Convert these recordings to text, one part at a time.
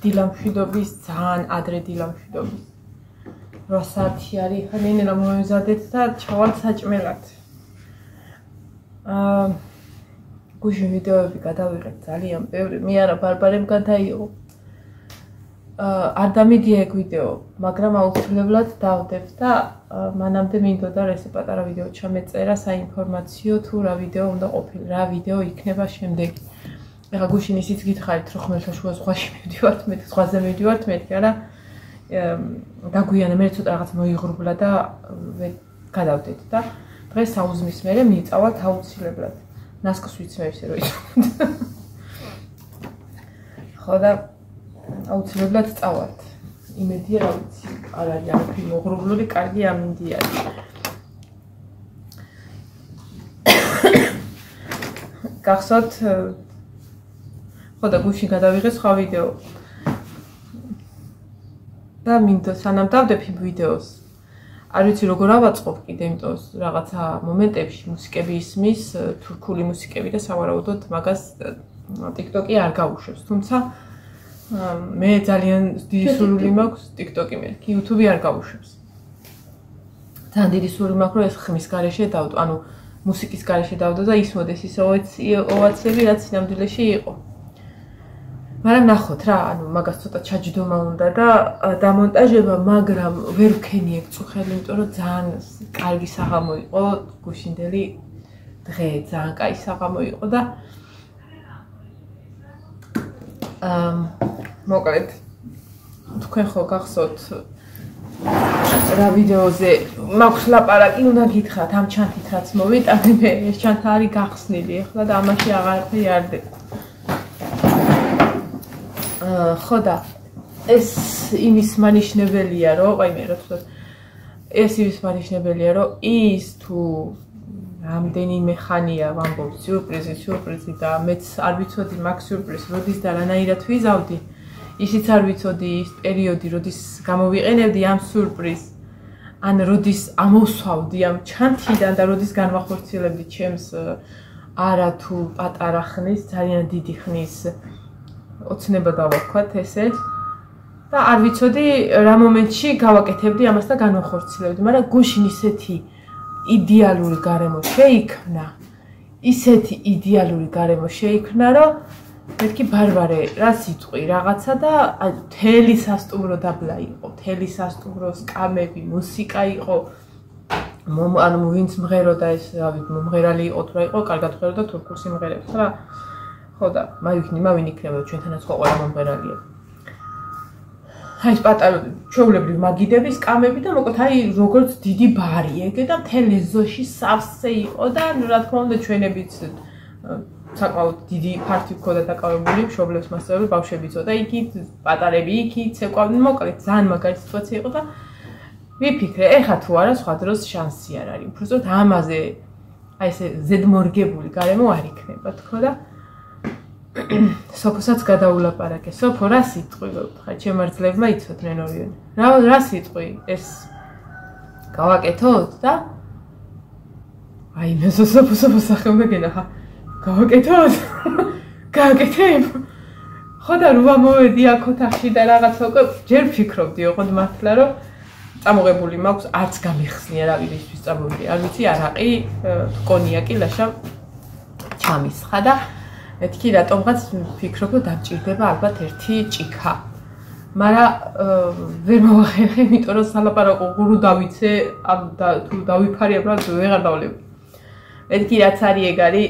დილამშვიდობის, ძალიან ადრე დილამშვიდობის. 8 საათი არის, ხა ნინელა მომეზადეთ და ჩავალ საჭმელად. გუშინ ვიდეოები გადავიღეთ ძალიან ბევრი, მე არა ბარბარემ გადაიღო. არ დამიდია ეგ ვიდეო, მაგრამ აუცილებლად დავდებ და მანამდე მინდოდა ესე პატარა ვიდეო ჩამეწერა საინფორმაციო თუ რა ვიდეო უნდა ყოფილ, რა ვიდეო იქნება შემდეგი. ეხლა გუშინ ისიც გითხარით, რომ ხმელთაშუა ზღვაში მივდივართ, მე ზღვაზე მივდივართ, მეთქი არა. დაგვიანა მე ცოტა რაღაც მოიღრუბლა და გადავდეთ და დღეს საუზმის მერე მივწავალთ აუცილებლად. ნასკს ვიცმევ ისე რომ იცოდეთ. ხო და აუცილებლად წავალთ. იმედია რა ვიცი, არ არის არაფერი მოღრუბლული, კარგი ამინდი არის. გახსოვთ ხო და გუშინ გადავიღე სხვა ვიდეო. და მინდო სანამ დავდებ იმ ვიდეოს. არ ვიცი როგორ ავაწყობ კიდე, იმიტომ რაღაცა მომენტებში მუსიკები ისმის, თურქული მუსიკები და სავარაუდოდ მაგას TikTok-ი არ გაუშვებს. თუმცა მე ძალიან დიდი სურვილი მაქვს TikTok-ი მეთქი, YouTube-ი არ გაუშვებს. ძალიან დიდი სურვილი მაქვს, რომ ეს ხმის გარეშე დავდო, ანუ მუსიკის გარეშე დავდო და ისმოდეს ის ოვაციები, რაც სინამდვილეში იყო. მაგრამ ნახოთ რა, ანუ მაგას ცოტა ჩაჯდომა უნდა და დამონტაჟება, მაგრამ ვერ ვქენი ეგ წუხელი, იმიტომ რომ ძალიან კარგი საღამო იყო, გუშინდელი დღე ძალიან კაი საღამო იყო და მოკლედ თქვენ ხო გახსოვთ რა ვიდეოზე მაქვს ლაპარაკი, უნდა გითხრათ ამ ჩანთით რაც მოვიტანე მე, ეს ჩანთა არის გახსნილი ახლა და ამაში აღარაფერი არ დება. ხო და ეს იმის მანიშნებელია, რომ აი მე რა თქმა ეს იმის მანიშნებელია, რომ ის თუ რამდენიმე ხანია ვამბობ სიურპრიზი და მეც არ ვიცოდი მაგ სიურპრიზს როდის და რანაირად ვიზავდი. ისიც არ ვიცოდი ის პერიოდი, როდის გამოვიყენებდი ამ სიურპრიზს. ან როდის ამოვსვავდი ამ ჩანთიდან და როდის განვახორციელებდი ჩემს არა თუ პატარა ხნის, ძალიან დიდი ხნის ოცნება დავაქვათ ესე და არ ვიცოდი რა მომენტში გავაკეთებდი ამას და განვახორციელებდი, მაგრამ გუშინ ისეთი იდეალური გარემო შეიქმნა, რომ მეთქი ბარბარე რას იტყვი რაღაცა და მთელი სასტუმრო დაბლა იყო, მთელი სასტუმრო სკამები, მუსიკა იყო. ანუ ვინც მღეროდა ეს, რავი, მომღერალი იყო თუ რა იყო, კარგად ხვერდა თურქულ სიმღერებს რა. ხო და მავინ იქნება ჩვენთანაც ხო ყველა მომღერალია. აი ეს პატარა ჩვეულებრივ მაგიდების სკამები და მოკლედ აი როგორც დიდი ბარი ეგე და მთელ ეზოში სავსე იყო და რა თქმა უნდა ჩვენებიც საკმაოდ დიდი ფართი ჰქონდა დაკავებული, მშობლებს მასწავლებელი ბავშვები წოდა იქით, პატარები იქით, ცეკვავდნენ, მოკლედ ძალიან მაგარი სიტუაცია იყო და ვიფიქრე, ეხა თუ არა სხვა დროს შანსი არ არის. უბრალოდ ამაზე აი ესე ზედმორგებული გარემო არ იქნება, თქო და სოფოსაც გადაულაპარაკე. სოფო რა სიტყვი ხა ჩემართლებმა იცოდნენ ორივე. რა სიტყვი ეს გავაკეთოთ და აი მე სოფო სახელმე გენახა. გავაკეთოთ? გავაკეთებ? ხო და რა მოვედი აქ ოთახში და რაღაცა უკვე ჯერ ფიქრობდი ოღონდ მართლა რომ წამოღებული მაქვს არც გამიხსნია რა ვისთვის წამოვიდი. არ ვიცი არაყი, კონიაკი ლაშა ჩამისხა და მეთქი რატომღაც ვფიქრობ რომ დამჭირდება ალბათ ერთი ჭიქა. მაგრამ ვერ მოვახერხე, იმიტომ რომ სალაპარაკო ღურო დავიცე, თუ დავიფარია ბრალ ვეღარ დავლები. მეთქი რაც არის ეგ არის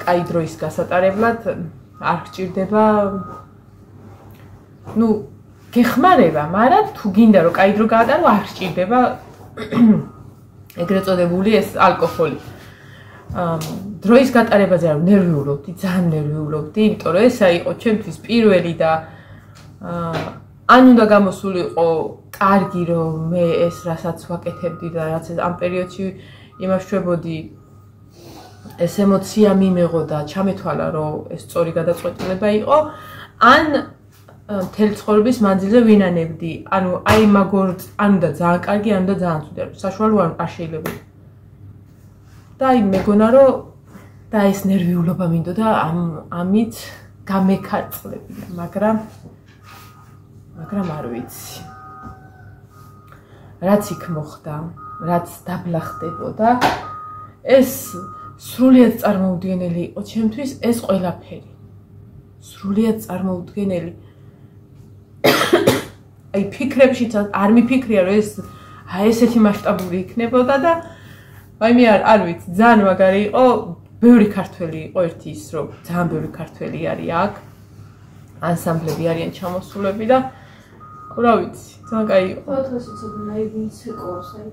კაი დროის გასატარებლად არ გჭირდება ნუ გეხმარება, მაგრამ თუ გინდა რომ კაი დრო გაატარო არ გჭირდება ეგრეთ წოდებული ეს ალკოჰოლი. დროის გატარებაზე არ ნერვიულობდი, ძალიან ნერვიულობდი, იმიტომ რომ ესა იყო ჩემთვის პირველი და ან უნდა გამოსულიყო კარგი რომ მე ეს რასაც ვაკეთებდი და რაც ამ პერიოდში იმაშვებოდი ეს ემოცია მიმეღო და ჩამეთვალა რომ ეს სწორი გადაწყვეტილება იყო, ან მთელი ცხოვრების მანძილზე ვინანებდი, ანუ აი მაგორ ან უნდა ძალიან კარგი, ან უნდა ძალიან ცუდი, საშუალო არ შეიძლება. და აი მეგონა რომ და ეს ნერვიულობა მინდოდა ამით გამეკარწყლები, მაგრამ მაგრამ არ ვიცი. რაც იქ მოხდა, რაც დაბლა ხდებოდა, ეს სრულიად წარმოუდგენელი იყო ჩემთვის ეს ყველაფერი. სრულიად წარმოუდგენელი. აი ფიქრებშიც არ მიფიქრია რომ ეს ესეთი მასშტაბური იქნებოდა და აი მე არ ვიცი, ძალიან მაგარი იყო, ბევრი ქართველი იყო ერთი ის რომ ძალიან ბევრი ქართველი არის აქ. ანსამბლები არიან ჩამოსულები და რა ვიცი, ძალიან კაი იყო. ფოტოს იცოდნენ აი ვინც ეკოს აი.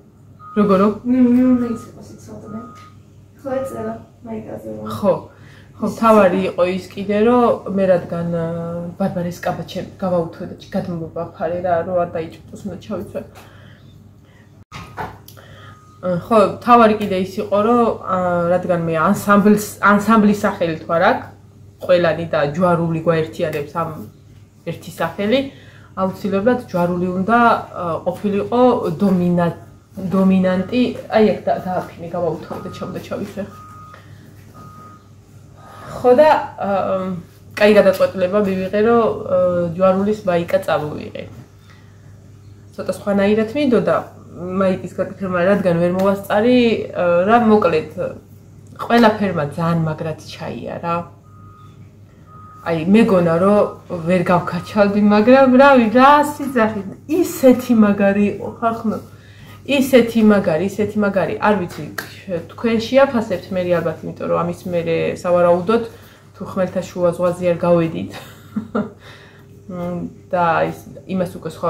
როგორ? მე იცოდნენ იცოდნენ. ხო ეწერა მაიკაზე. ხო. ხო, თავარი იყო ის კიდე რომ მე რადგან ბარბარეს კაბა გავაუთვე და გადმოვაფარე რა რომ არ დაიჭროს უნდა ჩავიცვე. ხო, თავარი კიდე ის იყო რომ რადგან მე ანსამბლის სახელი თუ არ აქვს, ყველანი და ჯვარული გვაერთიანებს ამ ერთი სახელი, აუცილებლად ჯვარული უნდა ყოფილიყო დომინანტი, აი აქ დააფინე გავაუთვე და ჩავიცვე. ხო და კაი გადაწყვეტილება მივიღე რომ ჯვარულის მაიკა წავივიღე. ცოტა სხვანაირად მინდოდა მაიკის გაკეთება, რადგან ვერ მოვასწარი რა მოკლედ ყველაფერმა ძალიან მაგრად ჩაიარა. აი მეგონა რომ ვერ გავქაჩალდი, მაგრამ რავი რა სიძახი ისეთი მაგარი იყო ხახნო. ისეთი მაგარი, არ ვიცი, თქვენ შეაფასებთ მე ალბათ, იმიტომ რომ ამის მერე სავარაუდოდ თუ ხმელთაშუა ზღვაზე არ გავედით. და იმას უკვე სხვა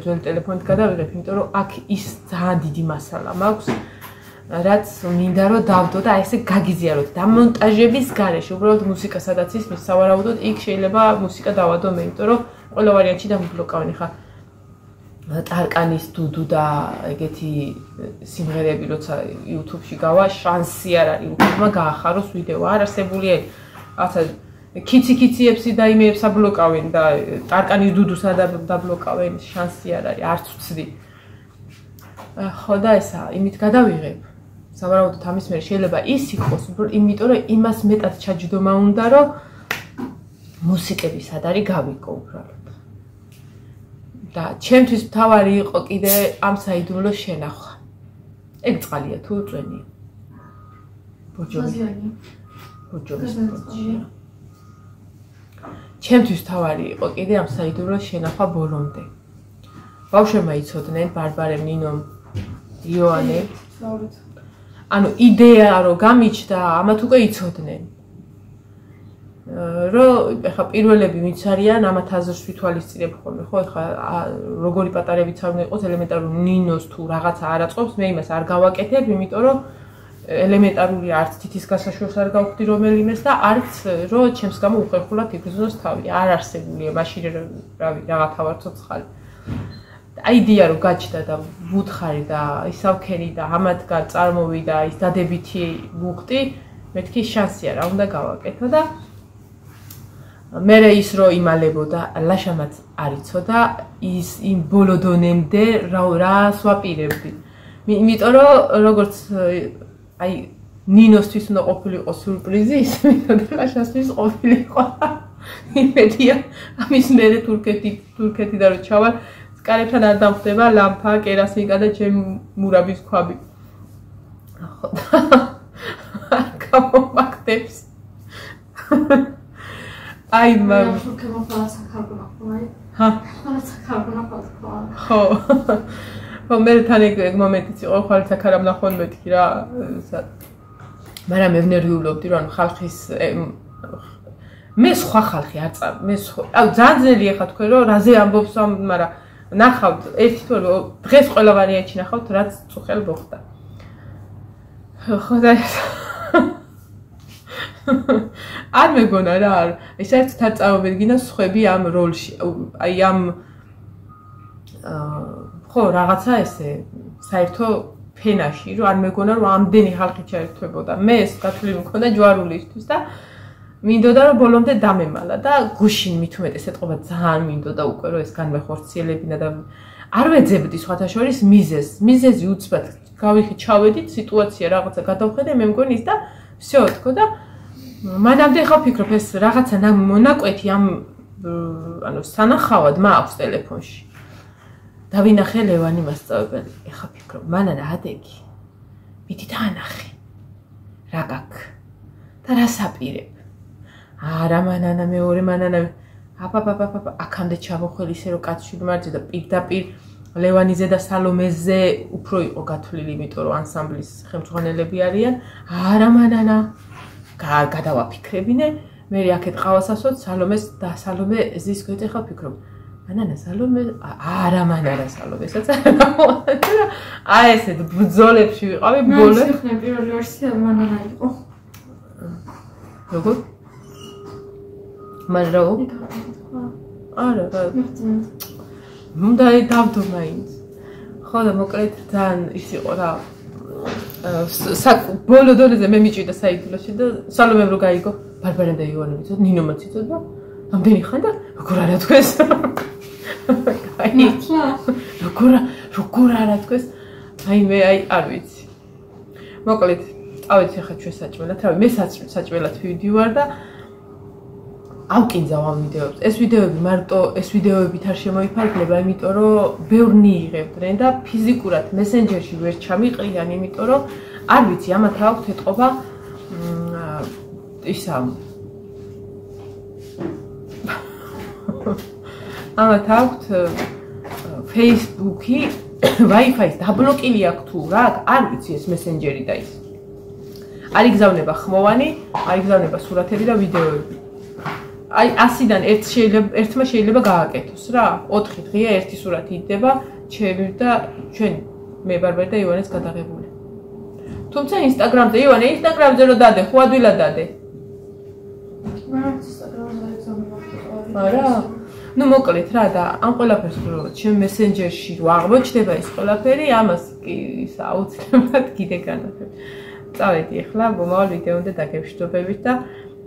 ძველი ტელეფონით გადავიღებ, იმიტომ რომ აქ ის ძალიან დიდი მასალა მაქვს, რაც მინდა რომ დავდო და აი ესე გაგიზიაროთ. და მონტაჟების გარეშე, უბრალოდ მუსიკა სადაც ისმის, სავარაუდოდ იქ შეიძლება მუსიკა დავადო მე, იმიტომ რომ ყველა ვარიანტში დამბლოკავენ ხა. ტარკანის დუდუ და ეგეთი სიმღერები როცა YouTube-ში გავა, შანსი არ არის YouTube-მა გაახაროს ვიდეო, არ არსებული რაღაცა კიცი-კიციებსი და იმეებს აბლოკავენ და ტარკანის დუდუსა დაბლოკავენ, შანსი არ არის, არც ვცდი. ხო და ესა, იმით გადავიღებ. სავარაუდოდ ამის მერე შეიძლება ის იყოს, იმიტომ რომ იმას მეტად ჩაჯდომა უნდა, რომ მუსიკები სად არის გავიკო უბრალოდ. და ჩემთვის მთავარი იყო კიდე ამ საიდუმლოს შენახვა. ეგ წყალია თუ წვენია? ბოჯომის ბოჯომია. ჩემთვის მთავარი იყო კიდე ამ საიდუმლოს შენახვა ბოლომდე. ბავშვებმა იცოდნენ ბარბარემ, ნინომ, იოანემ. ანუ იდეა რომ გამიჩნდა, ამათ უკვე იცოდნენ. რომ ეხა პირველები ვინც არიან, ამათ აზრს ვითვალისწინებ ხოლმე, ხო, ეხა როგორი პატარებიც არ უნდა იყოს, ელემენტარული ნინოს თუ რაღაცა არ აწყობს, მე იმას არ გავაკეთებ, იმიტომ რომ ელემენტარული არც თითის გასაშორს არ გავხდი რომელიმეს და არც რომ ჩემს გამო უხერხულად იგრძნოს თავი. არ არსებულია, მაშინ რავი, რაღაცა ვარ ცოცხალი. აიდეა რომ გაჩნდა და ვუთხარი და ისავქენი და ამათგან წარმოვიდა ის დადებითი მუხტი, მეთქი შანსი არა უნდა გავაკეთო და მერე ის რომ იმალებოდა, ლაშამაც არ იცოდა ის იმ ბოლო დონემდე რას ვაპირებდი. იმიტომ რომ როგორც აი ნინოსთვის უნდა ყოფილიყო სურპრიზი, ისე ლაშასთვის ყოფილიყო. იმედია ამის მერე თურქეთი და რო ჩავალ, სკარებთან არ დამხვდება ლამპა, კერასინკა და ჩემი მურაბის ქვაბი. ხო და გამომაგდებს. აი მამ ხო ხო მე თან ეგ მომენტიც იყო ხვალ საქარამ ნახონ მეთქი რა მაგრამ მე ნერვიულობდი რომ ხალხის მე სხვა ხალხი არ წარ მე აუ ძალიან ძნელია ხა თქვენ რომ რაზე ამბობს მაგრამ ნახავთ ერთი თუ დღეს ყველა ვარიანტი ნახავთ რაც წუხელ მოხდა ხო და არ მეგონა რა ეს ერთად არ წავედგინა სხვები ამ როლში აი ამ ხო რაღაცა ესე საერთო ფენაში რომ არ მეგონა რომ ამდენი ხალხი ჩაერთვებოდა მე ეს გათვლილი მქონდა ჯვარულისთვის და მინდოდა რომ ბოლომდე დამემალა და გუშინ მით უმეტეს ეთყობა ძალიან მინდოდა უკვე რომ ეს განმეხორციელებინა და არ ვეძებდი სხვათა შორის მიზეზი უცბად გავიხი ჩავედით სიტუაცია რაღაცა გადავხედე მე მგონი ის და всё თქო და მანამდე ხა ფიქრობ ეს რაღაცა მონაკვეთი ამ ანუ სანახავად მაქვს ტელეფონში. დავინახე ლევანი მასწავლებელი. ეხა ფიქრობ, მანან ადეგი. მიდი დაანახე. რა გაქვს? და რა საპირებ? არა მანანა მეორე მანანა აბაბაბაბა აქამდე ჩამოხველი ისე რომ კაცშვილი მარჯვე და პირდაპირ ლევანიზე და სალომეზე უფრო იყო გათვლილი, იმიტომ რომ ანსამბლის ხელმძღვანელები არიან. არა მანანა გადავაფიქრებინე, მე აქეთ ყავასასვოთ სალომეს და სალომე ზის გვეთ ეხა ფიქრობ. მანანა სალომე არა მანანა სალომესაც აი ესეთ ბრძოლებში ვიყავი ბოლო. მე ვიხნე პირველი ვერსია მანანა იყო. როგორ? მაგრამ არა რა უნდა დავდო მაინც ხო და მოკლედ ძალიან ის იყო რა ბოლო დონეზე მე მიჭირდა საიდუმლოში და სალომემ რო გაიგო ბარბარემ და ივანე მიცოდ ნინომაც იცოდ და ამდენი ხან და როგორ არა თქვეს როგორ არა თქვეს აი მე აი არ ვიცი მოკლედ წავედი ახლა ჩვენ საჭმელად რავი მე საჭმელად ვიდივარ და ავკინძავ ამ ვიდეოებს. ეს ვიდეოები მარტო ეს ვიდეოებით არ შემოიფარგლება, იმიტომ რომ ბევრნი იღებდნენ და ფიზიკურად მესენჯერში ვერ ჩამიყრიან, იმიტომ რომ არ ვიცი, ამათ აქვს ეთყობა ისა ამათ აქვს Facebook-ი, Wi-Fi-ს დაბლოკილი აქვს თუ რა, არ ვიცი ეს მესენჯერი და ის. არ იგზავნება ხმოვანი, არ იგზავნება სურათები და ვიდეოები. აი 100-დან ერთმა შეიძლება გააკეთოს რა 4 დღეა ერთი სურათი იდება ჩემი და ჩვენ მე ბარბარე და ივანეს გადაღებული თუმცა ინსტაგრამზე ივანე ინსტაგრამზე რო დადე ხო ადვილად დადე არა ნუ მოკლედ რა და ამ ყველაფერს რო ჩემ მესენჯერში რო აღმოჩნდება ეს ყველაფერი ამას კი ის აუცილებლად კიდე განახებ წავედი ახლა მომავალ ვიდეომდე დაგემშვიდობებით და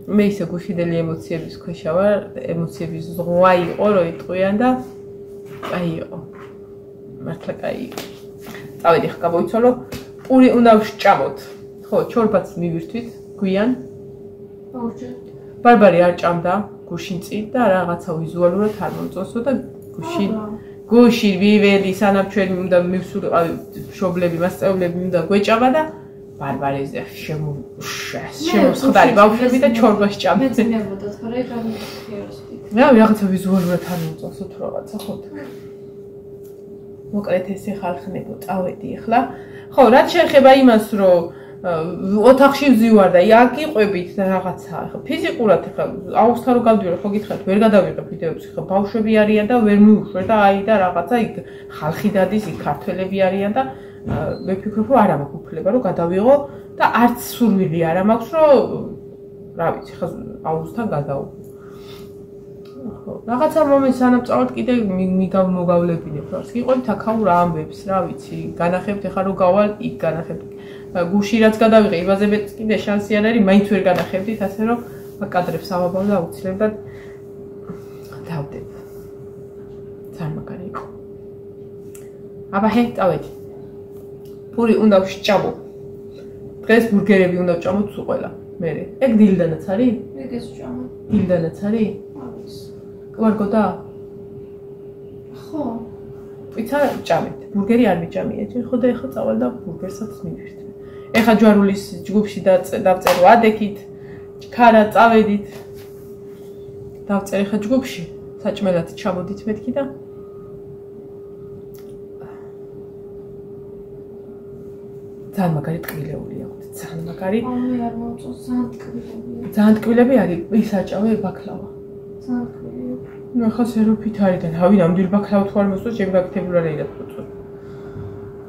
მე ისე გუშინდელი ემოციების ქვეშა ვარ, ემოციების ზღვა იყო, რომ იტყვიან და კაი იყო. მართლა კაი იყო. წავედი ხა გამოიცვალო, პური უნდა ვსჭამოთ. ხო, ჩორბაც მივირთვით გვიან. აუჩე. ბარბარე არ ჭამდა გუშინ წინ და რაღაცა ვიზუალურად არ მომწონსო და გუშინ ვიველი სანამ ჩვენ უნდა მივსულიყავი მშობლები, მასწავლებლები უნდა გვეჭამა და ბარბარეზე შემოსხდარი ბავშვები და ჩორბას ჭამდნენ. მეცნებოდა თორე გამიხიაროსდი. რა რაღაცა ვიზუალურად არ მომწონსო თუ რაღაცა ხო. მოკლედ ესე ხალხნებო წავედი ახლა. ხო, რაც შეეხება იმას, რომ ოთახში ვზივარ და იაკიყვებით და რაღაცა. ხო, ფიზიკურად ხა აუგსტა რო გავდივარ, ხო გითხარით, ვერ გადავიღებ ვიდეოებს, ხო, ბავშვები არიან და ვერ მივუშვერ და აი და რაღაცა იქ ხალხი დადის, იქ ქართველები არიან და მე ვფიქრობ, რომ არა მაქვს უფლება, რომ გადავიღო და არც სურვილი არა მაქვს, რომ რა ვიცი, ხა აუგუსტთან გადავო. ხო, რაღაცა მომენტს სანამ კიდე მოგავლებინებ, რა. გიყვებით აქაურ ამბებს, რა ვიცი, განახებთ ახლა რომ გავალ, იქ განახებთ. გუში რაც გადავიღე, იმაზე მეც კიდე შანსი არ არის, მაინც ვერ განახებდით, ასე რომ კადრებს ავაბავ და აუცილებლად დავდებ. ძალიან მაგარი იყო. აბა ჰე, წავედი. პური უნდა ვსჭამო. დღეს ბურგერები უნდა ვჭამოთ სულ ყველა. მე. ეგ დილდანაც არის? ეგ ვჭამო. დილდანაც არის? არის. გვარგოდა? ხო. პიცა ვჭამეთ. ბურგერი არ მიჭამია. ხო და ეხლა წავალ და ბურგერსაც მივირთვე. ეხლა ჯვარულის ჯგუფში დავწერო ადექით. ქარა წავედით. დავწერ ეხლა ჯგუფში. საჭმელად ჩამოდით მეთქი და ძალიან მაგარი ტკბილეული აქვს, ძალიან მაგარი. მე არ მომწონს, ძალიან ტკბილებია. ძალიან ტკბილები არის, ის აჭავე ბაკლავა. ძალიან ტკბილია. ნუ ახლა სეროფით არის და რავი, ნამდვილი ბაკლავა თუ არ მოსწონს, ჩემი გაკეთებული არ არის ფუძო.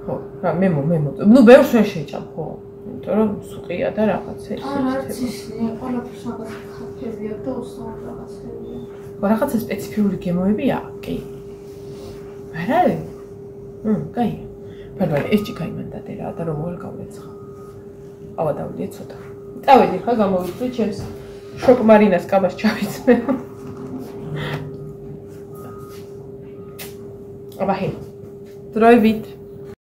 ხო, რა მე მოწონს. ნუ ბევრს ვერ შეჭამ, ხო. იმიტომ რომ სუყია და რაღაცა ისე. არც ისე, ყველაფერს რაღაც ხაფები აქვს და უსაუბრ რაღაცებია. ხო, რაღაცა სპეციფიური გემოებია, კი. არ არის? კაი. ბარბარე, ეს ჭიქა იმანდადე რა და რომ მოვალ გავეცხა. ავა დავდიე ცოტა. წავედი ხა გამოვიწვი ჩემს შოკ მარინას კაბას ჩავიცმე. აბა ჰე. დროებით